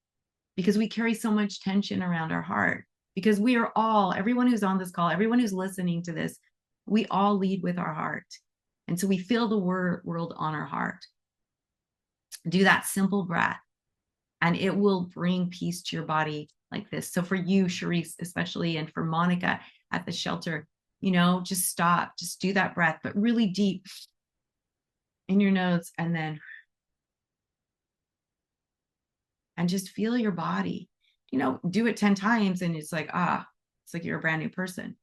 because we carry so much tension around our heart, because we are all, everyone who's on this call, everyone who's listening to this, we all lead with our heart. And so we feel the world on our heart. Do that simple breath, and it will bring peace to your body like this. So for you, Charice, especially, and for Monica at the shelter, just stop, just do that breath, but really deep in your nose, and then, and just feel your body, do it 10 times. And it's like, it's like you're a brand new person.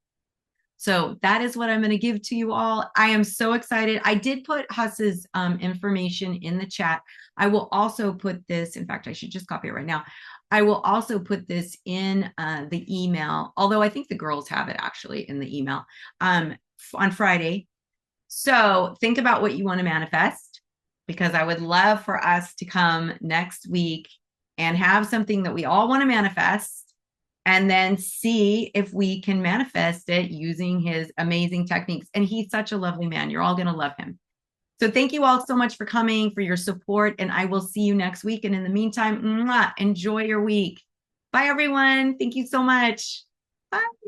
So that is what I'm going to give to you all. I am so excited. I did put Huss's information in the chat. I will also put this, in fact, I should just copy it right now. I will also put this in the email, although I think the girls have it actually in the email on Friday. So think about what you want to manifest, because I would love for us to come next week and have something that we all want to manifest, and then see if we can manifest it using his amazing techniques. And he's such a lovely man. You're all going to love him. So thank you all so much for coming, for your support, and I will see you next week. And in the meantime, enjoy your week. Bye, everyone. Thank you so much. Bye.